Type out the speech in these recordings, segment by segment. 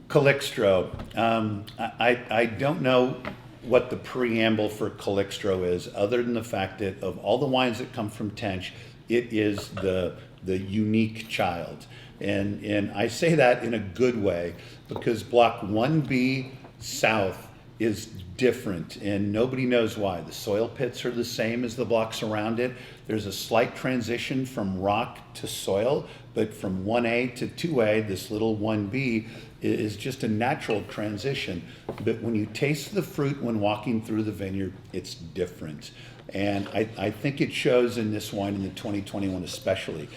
Calixtro. I don't know what the preamble for Calixtro is, other than the fact that of all the wines that come from Tench, it is the unique child. And I say that in a good way because Block 1B South is different and nobody knows why. The soil pits are the same as the blocks around it. There's a slight transition from rock to soil, but from 1A to 2A, this little 1B is just a natural transition. But when you taste the fruit when walking through the vineyard, it's different. And I think it shows in this wine in the 2021 especially.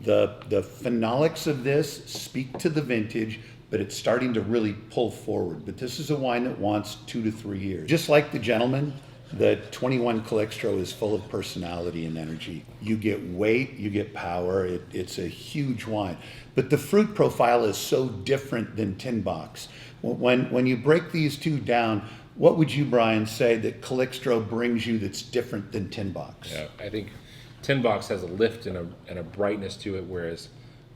The phenolics of this speak to the vintage, but it's starting to really pull forward. But this is a wine that wants 2 to 3 years. Just like the gentleman, the 21 Calixtro is full of personality and energy. You get weight, you get power, it's a huge wine. But the fruit profile is so different than Tin Box. When you break these two down, what would you, Brian, say that Calixtro brings you that's different than Tin Box? Yeah, I think Tin Box has a lift and a brightness to it, whereas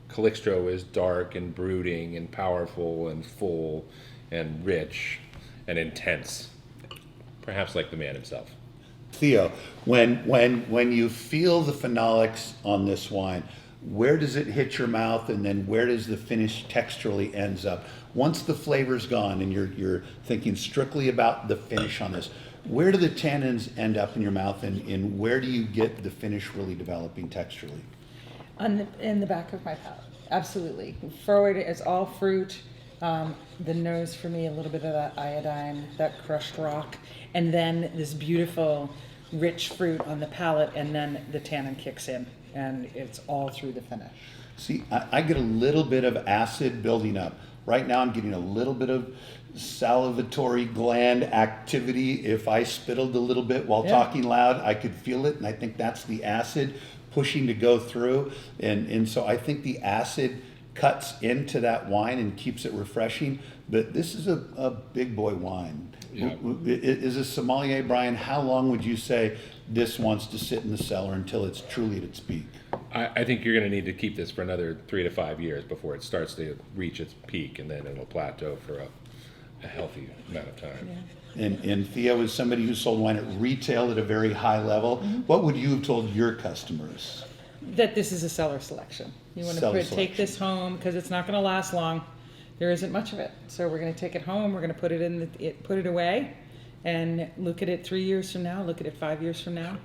Calixtro is dark and brooding and powerful and full and rich and intense, perhaps like the man himself. Theo, when you feel the phenolics on this wine, where does it hit your mouth, and then where does the finish texturally ends up? Once the flavor's gone and you're thinking strictly about the finish on this, where do the tannins end up in your mouth, and where do you get the finish really developing texturally? In the back of my palate, absolutely. Forward is all fruit. The nose for me, a little bit of that iodine, that crushed rock, and then this beautiful, rich fruit on the palate, and then the tannin kicks in, and it's all through the finish. See, I get a little bit of acid building up. Right now I'm getting a little bit of salivatory gland activity. If I spittled a little bit while talking loud, I could feel it, and I think that's the acid pushing to go through. And so I think the acid cuts into that wine and keeps it refreshing. But this is a big boy wine. Yeah. As a sommelier, Brian, how long would you say this wants to sit in the cellar until it's truly at its peak? I think you're going to need to keep this for another 3 to 5 years before it starts to reach its peak, and then it'll plateau for a healthy amount of time. Yeah. And Theo, is somebody who sold wine at retail at a very high level, what would you have told your customers? That this is a cellar selection. You want to take this home because it's not going to last long. There isn't much of it, so we're going to take it home. We're going to put it away, and look at it 3 years from now. Look at it 5 years from now,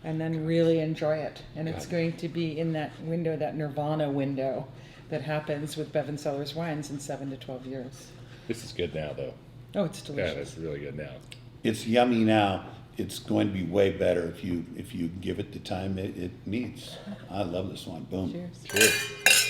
and then really enjoy it. And it's going to be in that window, that nirvana window, that happens with Bevan Cellars wines in 7 to 12 years. This is good now, though. Oh, it's delicious. Yeah, it's really good now. It's yummy now. It's going to be way better if you give it the time it needs. I love this one. Boom. Cheers. Cheers.